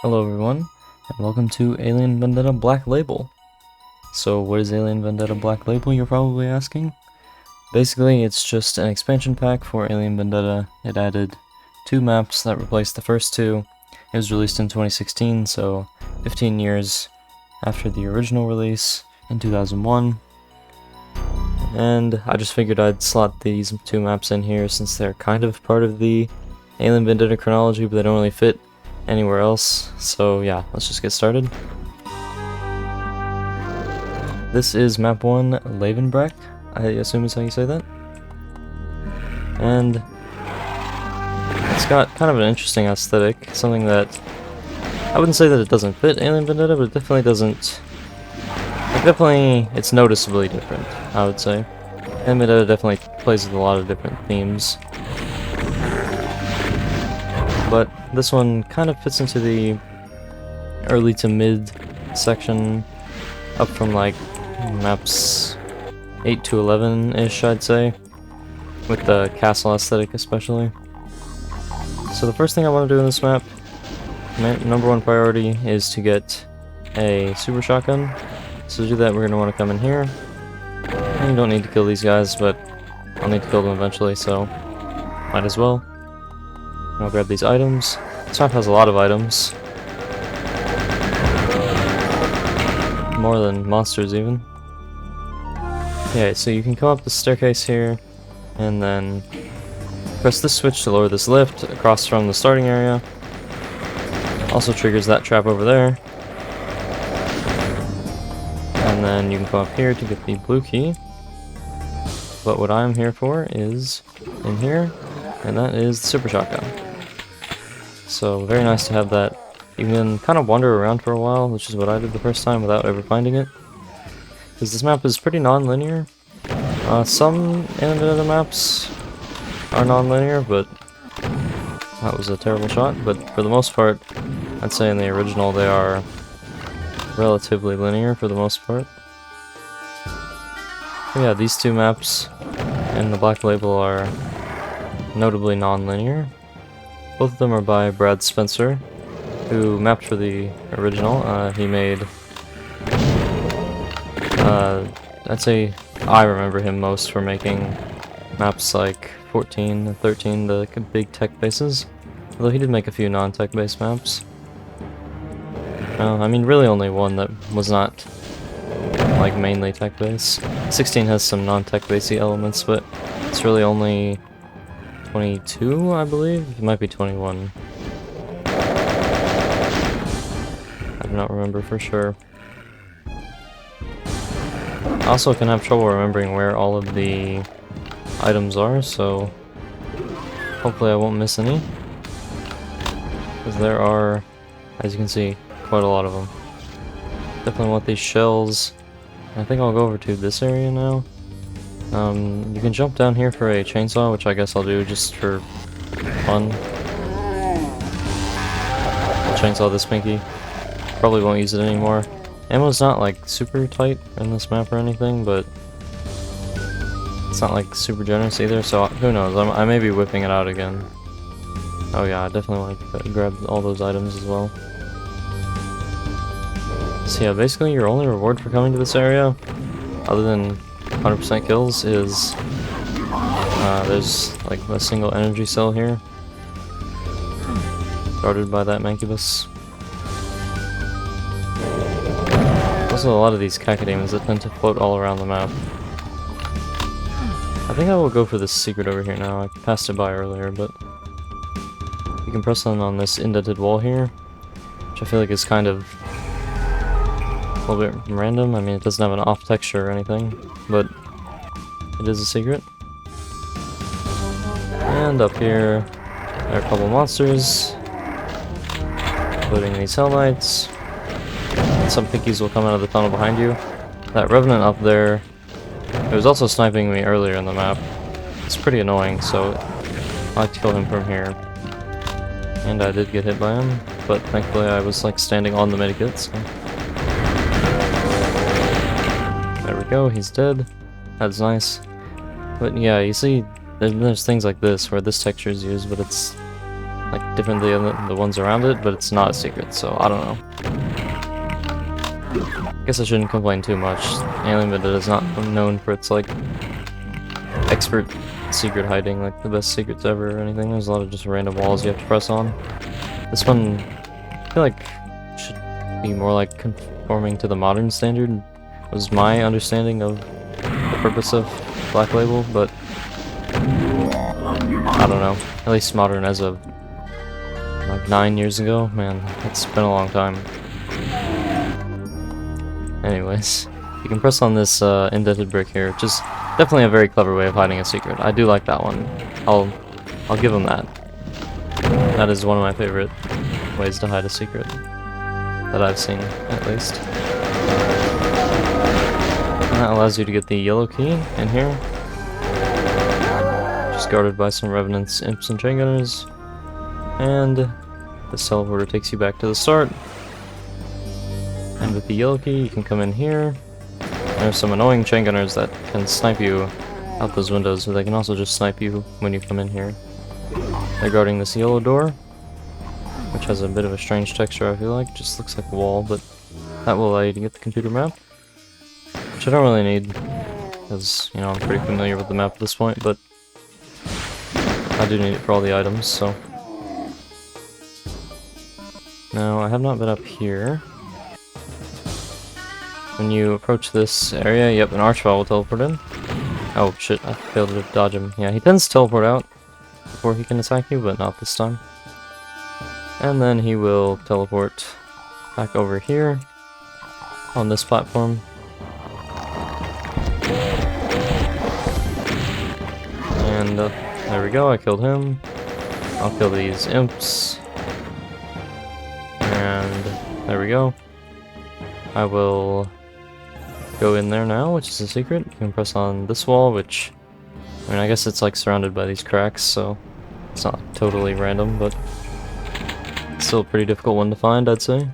Hello everyone, and welcome to Alien Vendetta Black Label. So what is Alien Vendetta Black Label, you're probably asking? Basically, it's just an expansion pack for Alien Vendetta. It added 2 maps that replaced the first 2. It was released in 2016, so 15 years after the original release in 2001. And I just figured I'd slot these 2 maps in here since they're kind of part of the Alien Vendetta chronology, but they don't really fit anywhere else. So yeah, let's just get started. This is map 1, Levenbrech, I assume is how you say that. And it's got kind of an interesting aesthetic, something that I wouldn't say that it doesn't fit Alien Vendetta, but it definitely doesn't. It's noticeably different, I would say. Alien Vendetta definitely plays with a lot of different themes, but this one kind of fits into the early to mid section, up from like maps 8 to 11-ish, I'd say, with the castle aesthetic especially. So the first thing I want to do in this map, number 1 priority, is to get a super shotgun. So to do that, we're going to want to come in here. And you don't need to kill these guys, but I'll need to kill them eventually, so might as well. And I'll grab these items. This map has a lot of items. More than monsters, even. Okay, so you can come up the staircase here, and then press this switch to lower this lift across from the starting area. Also triggers that trap over there. And then you can come up here to get the blue key. But what I'm here for is in here, and that is the super shotgun. So very nice to have that. You can kind of wander around for a while, which is what I did the first time without ever finding it. Because this map is pretty non-linear. Some Alien Vendetta maps are non-linear, but that was a terrible shot. But for the most part, I'd say in the original they are relatively linear for the most part. But yeah, these 2 maps in the Black Label are notably non-linear. Both of them are by Brad Spencer, who mapped for the original. He made, I'd say I remember him most for making maps like 14 and 13, the big tech bases. Although he did make a few non-tech based maps. I mean, really only one that was not like mainly tech based. 16 has some non-tech basey elements, but it's really only 22, I believe? It might be 21. I do not remember for sure. I also can have trouble remembering where all of the items are, so hopefully I won't miss any. Because there are, as you can see, quite a lot of them. Definitely want these shells. I think I'll go over to this area now. You can jump down here for a chainsaw, which I guess I'll do just for fun. I'll chainsaw this pinky. Probably won't use it anymore. Ammo's not like super tight in this map or anything, but it's not like super generous either, so who knows, I may be whipping it out again. Oh yeah, I definitely want to grab all those items as well. So yeah, basically your only reward for coming to this area, other than 100% kills, is there's like a single energy cell here, guarded by that Mancubus. Also a lot of these cacodemons that tend to float all around the map. I think I will go for this secret over here now. I passed it by earlier, but you can press on this indented wall here, which I feel like is kind of a little bit random. I mean, it doesn't have an off texture or anything, but it is a secret. And up here, there are a couple monsters, including these Hell Knights. And some pinkies will come out of the tunnel behind you. That Revenant up there, it was also sniping me earlier in the map. It's pretty annoying, so I like to kill him from here. And I did get hit by him, but thankfully I was like standing on the medikit, so. There we go, he's dead. That's nice. But yeah, you see, there's things like this where this texture is used, but it's like different than the ones around it, but it's not a secret, so I don't know. I guess I shouldn't complain too much. Alien Vendetta is not known for its like expert secret hiding, like the best secrets ever or anything. There's a lot of just random walls you have to press on. This one, I feel like, should be more like conforming to the modern standard, was my understanding of the purpose of Black Label, but I don't know. At least modern as of like 9 years ago. Man, it's been a long time. Anyways, you can press on this indented brick here, which is definitely a very clever way of hiding a secret. I do like that one. I'll give them that. That is one of my favorite ways to hide a secret that I've seen, at least. And that allows you to get the yellow key in here. Just guarded by some revenants, imps, and chain gunners. And this teleporter takes you back to the start. And with the yellow key, you can come in here. There's some annoying chain gunners that can snipe you out those windows, but they can also just snipe you when you come in here. They're guarding this yellow door, which has a bit of a strange texture, I feel like. Just looks like a wall, but that will allow you to get the computer map. Which I don't really need, because, you know, I'm pretty familiar with the map at this point, but I do need it for all the items, so. Now, I have not been up here. When you approach this area, yep, an archvile will teleport in. Oh shit, I failed to dodge him. Yeah, he tends to teleport out before he can attack you, but not this time. And then he will teleport back over here on this platform. And there we go, I killed him. I'll kill these imps. And there we go. I will go in there now, which is a secret. You can press on this wall, which, I mean, I guess it's like surrounded by these cracks, so it's not totally random, but it's still a pretty difficult one to find, I'd say. And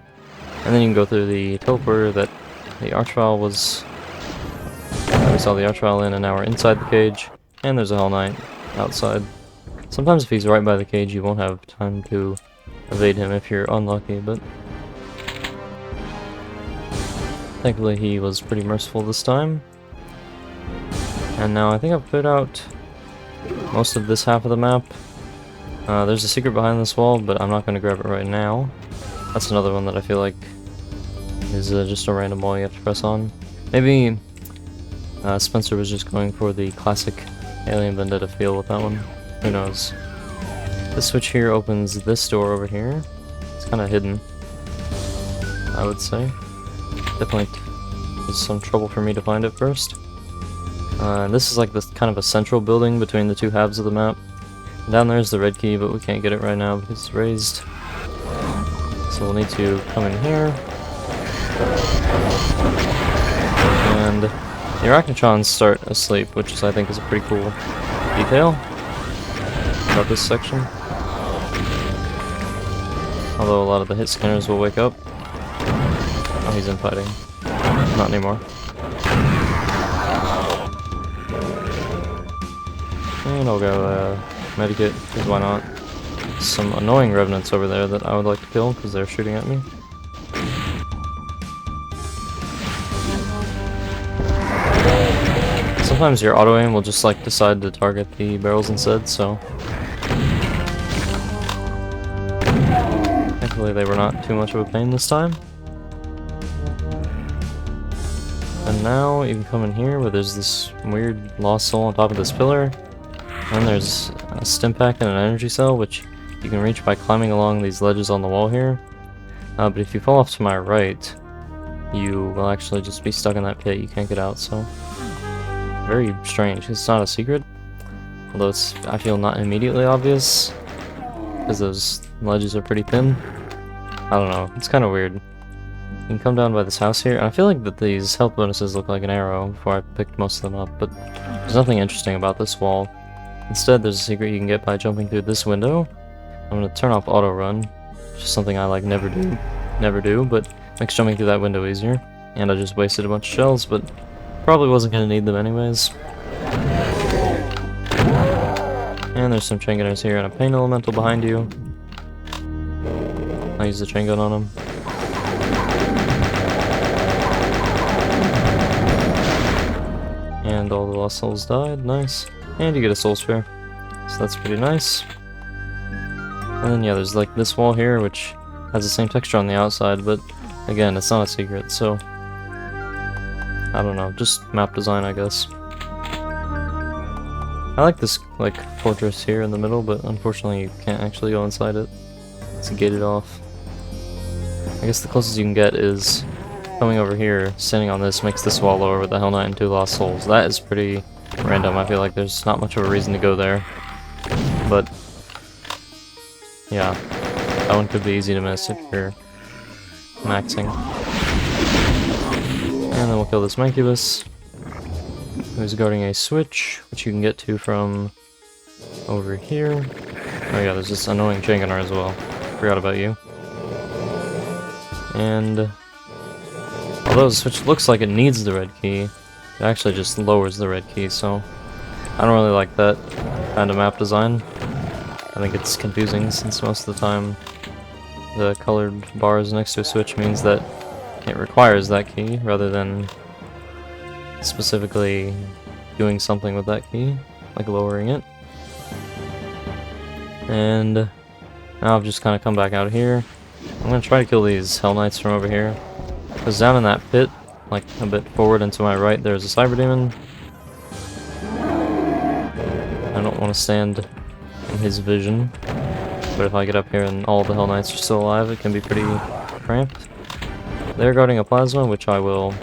then you can go through the teleporter that the archvile was. We saw the archvile in, and now we're inside the cage, and there's a Hell Knight outside. Sometimes if he's right by the cage, you won't have time to evade him if you're unlucky, but thankfully he was pretty merciful this time. And now I think I've cleared out most of this half of the map. There's a secret behind this wall, but I'm not going to grab it right now. That's another one that I feel like is just a random wall you have to press on. Maybe Spencer was just going for the classic Alien Vendetta feel with that one. Who knows? This switch here opens this door over here. It's kind of hidden, I would say. Definitely was some trouble for me to find it first. This is like this kind of a central building between the two halves of the map. Down there's the red key, but we can't get it right now because it's raised. So we'll need to come in here. And the Arachnotrons start asleep, which is, I think, is a pretty cool detail about this section. Although a lot of the hit scanners will wake up. Oh, he's in fighting. Not anymore. And I'll go medikit, because why not? Some annoying revenants over there that I would like to kill, because they're shooting at me. Sometimes your auto-aim will just like decide to target the barrels instead, so thankfully they were not too much of a pain this time. And now you can come in here where there's this weird lost soul on top of this pillar. And there's a stim pack and an energy cell, which you can reach by climbing along these ledges on the wall here. But if you fall off to my right, you will actually just be stuck in that pit. You can't get out, so very strange. It's not a secret, although it's, I feel, not immediately obvious because those ledges are pretty thin. I don't know, it's kind of weird. You can come down by this house here, and I feel like that these health bonuses look like an arrow before I picked most of them up, but there's nothing interesting about this wall. Instead, there's a secret you can get by jumping through this window. I'm going to turn off auto run, which is something I like never do, but makes jumping through that window easier. And I just wasted a bunch of shells, but probably wasn't going to need them anyways. And there's some chain gunners here and a pain elemental behind you. I used the chain gun on him. And all the lost souls died, nice. And you get a soul spare, so that's pretty nice. And then yeah, there's like this wall here, which has the same texture on the outside, but again, it's not a secret, so I don't know, just map design, I guess. I like this like fortress here in the middle, but unfortunately you can't actually go inside it. It's gated off. I guess the closest you can get is coming over here, standing on this makes this wall lower with the Hell Knight and 2 Lost Souls. That is pretty random. I feel like there's not much of a reason to go there. But yeah, that one could be easy to miss if you're maxing. And then we'll kill this Mancubus, who's guarding a switch, which you can get to from over here. Oh yeah, there's this annoying chain gunner as well. Forgot about you. And although the switch looks like it needs the red key, it actually just lowers the red key, so I don't really like that kind of map design. I think it's confusing since most of the time the colored bars next to a switch means that it requires that key rather than specifically doing something with that key, like lowering it. And now I've just kind of come back out here. I'm going to try to kill these Hell Knights from over here. Because down in that pit, like a bit forward and to my right, there's a Cyber Demon. I don't want to stand in his vision, but if I get up here and all the Hell Knights are still alive, it can be pretty cramped. They're guarding a Plasma, which I will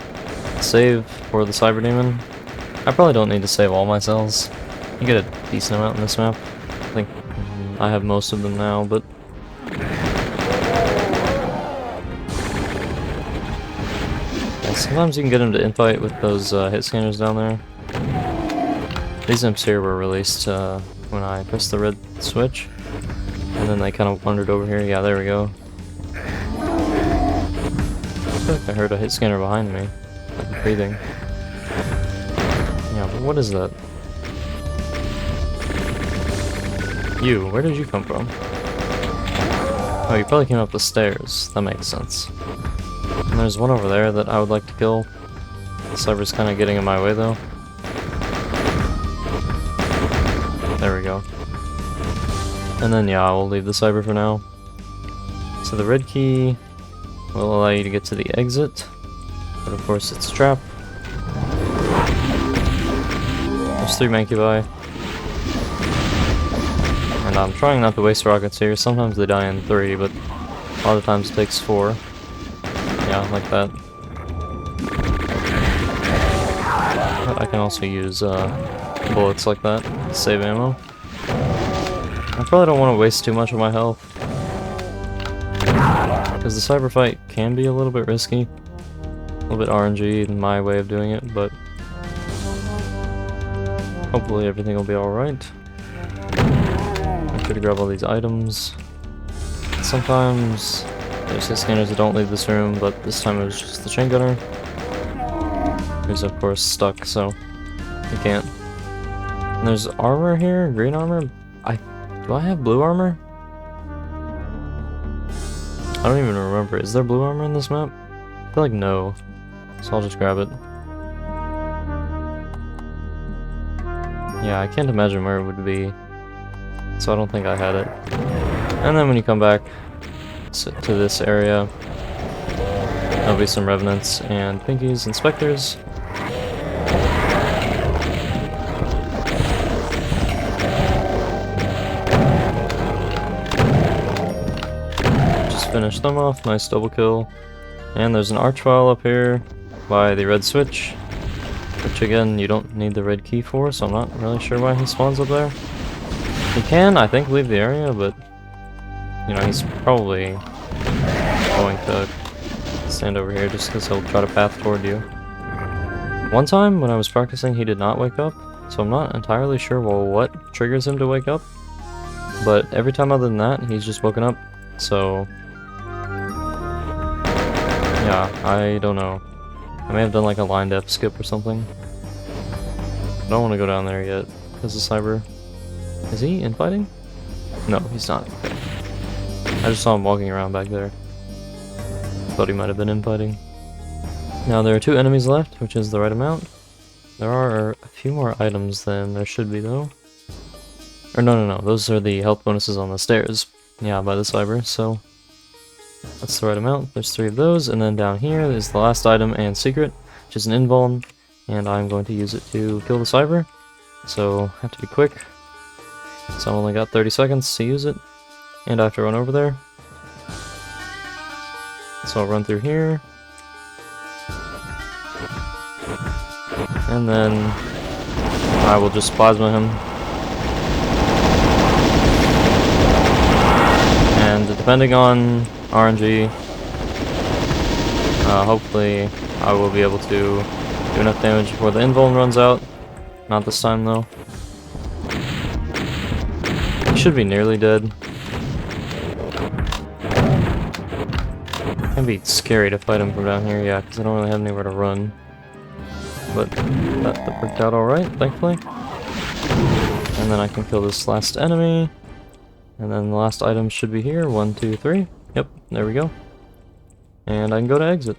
save for the Cyber Demon. I probably don't need to save all my cells. You get a decent amount in this map. I think I have most of them now, but sometimes you can get him to infight with those hit scanners down there. These imps here were released when I pressed the red switch, and then they kind of wandered over here. Yeah, there we go. I feel like I heard a hit scanner behind me, like breathing. Yeah, but what is that? You, where did you come from? Oh, you probably came up the stairs. That makes sense. And there's one over there that I would like to kill. The Cyber's kind of getting in my way though. There we go. And then yeah, I will leave the Cyber for now. So the red key will allow you to get to the exit, but of course it's a trap. There's 3 Mancubi. And I'm trying not to waste rockets here. Sometimes they die in 3, but a lot of times it takes 4. Yeah, like that. But I can also use bullets like that to save ammo. I probably don't want to waste too much of my health, because the cyber fight can be a little bit risky. A little bit RNG in my way of doing it, but hopefully everything will be alright. I'm sure to grab all these items. Sometimes there's hit scanners that don't leave this room, but this time it was just the chain gunner, who's of course stuck, so he can't. And there's armor here, green armor. Do I have blue armor? I don't even remember. Is there blue armor in this map? I feel like no, so I'll just grab it. Yeah, I can't imagine where it would be, so I don't think I had it. And then when you come back to this area, there'll be some revenants and pinkies and specters. Just finish them off, nice double kill. And there's an archvile up here by the red switch, which again you don't need the red key for, so I'm not really sure why he spawns up there. He can, I think, leave the area, but you know, he's probably going to stand over here just because he'll try to path toward you. One time when I was practicing, he did not wake up, so I'm not entirely sure what triggers him to wake up. But every time other than that, he's just woken up, so yeah, I don't know. I may have done like a line depth skip or something. I don't want to go down there yet because of cyber. Is he infighting? No, he's not. Okay. I just saw him walking around back there. Thought he might have been infighting. Now there are 2 enemies left, which is the right amount. There are a few more items than there should be though. Or no, those are the health bonuses on the stairs. Yeah, by the cyber, so that's the right amount. There's 3 of those, and then down here is the last item and secret, which is an invuln, and I'm going to use it to kill the cyber. So I have to be quick. So I've only got 30 seconds to use it, and I have to run over there. So I'll run through here. And then I will just plasma him. And depending on RNG, hopefully I will be able to do enough damage before the invuln runs out. Not this time though. He should be nearly dead. It can be scary to fight him from down here, yeah, because I don't really have anywhere to run. But that worked out alright, thankfully. And then I can kill this last enemy. And then the last item should be here. 1, 2, 3. Yep, there we go. And I can go to exit.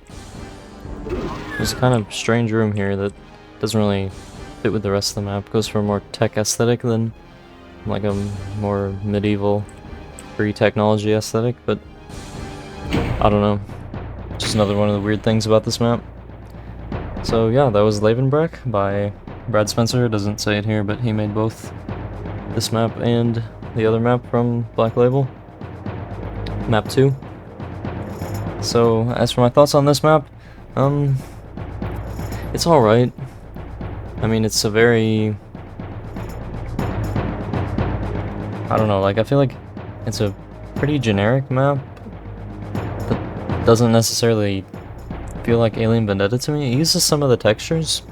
There's a kind of strange room here that doesn't really fit with the rest of the map. It goes for a more tech aesthetic than like a more medieval pre-technology aesthetic, but I don't know. Just another one of the weird things about this map. So yeah, that was Levenbrech by Brad Spencer. It doesn't say it here, but he made both this map and the other map from Black Label. Map 2. So as for my thoughts on this map, it's alright. I mean, it's a very... I don't know, like, I feel like it's a pretty generic map that doesn't necessarily feel like Alien Vendetta to me. It uses some of the textures,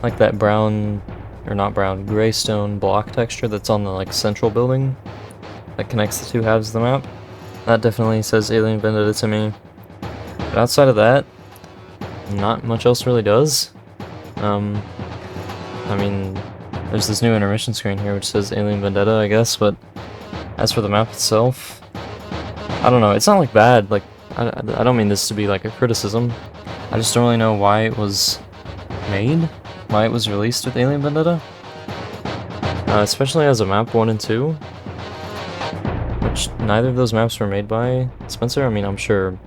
like that brown, or not brown, gray stone block texture that's on the like central building that connects the 2 halves of the map. That definitely says Alien Vendetta to me. But outside of that, not much else really does. I mean, there's this new intermission screen here which says Alien Vendetta, I guess, but as for the map itself, I don't know, it's not like bad, like, I don't mean this to be like a criticism. I just don't really know why it was made, why it was released with Alien Vendetta. Especially as a map 1 and 2, which neither of those maps were made by Spencer. I mean, I'm sure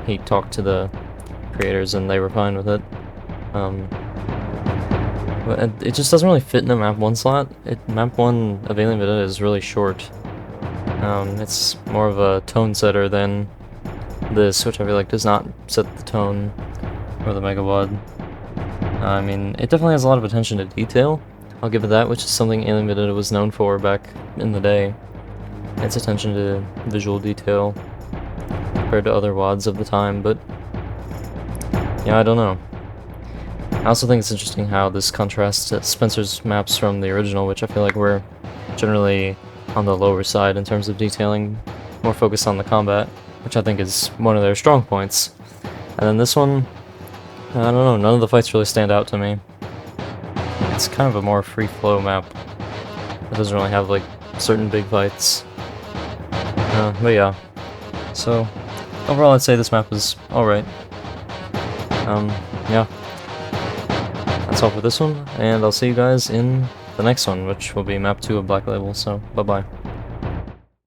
he talked to the creators and they were fine with it. But it just doesn't really fit in a map 1 slot. Map 1 of Alien Vendetta is really short. It's more of a tone setter than this, which I feel like does not set the tone for the MIDI. I mean, it definitely has a lot of attention to detail. I'll give it that, which is something Alien Vendetta was known for back in the day. Its attention to visual detail compared to other WADs of the time, but yeah, I don't know. I also think it's interesting how this contrasts to Spencer's maps from the original, which I feel like were generally on the lower side in terms of detailing, more focused on the combat, which I think is one of their strong points. And then this one, I don't know, none of the fights really stand out to me. It's kind of a more free-flow map. It doesn't really have, like, certain big fights. But yeah. So, overall I'd say this map is alright. Yeah. That's all for this one, and I'll see you guys in the next one, which will be map 2 of Black Label, so bye-bye.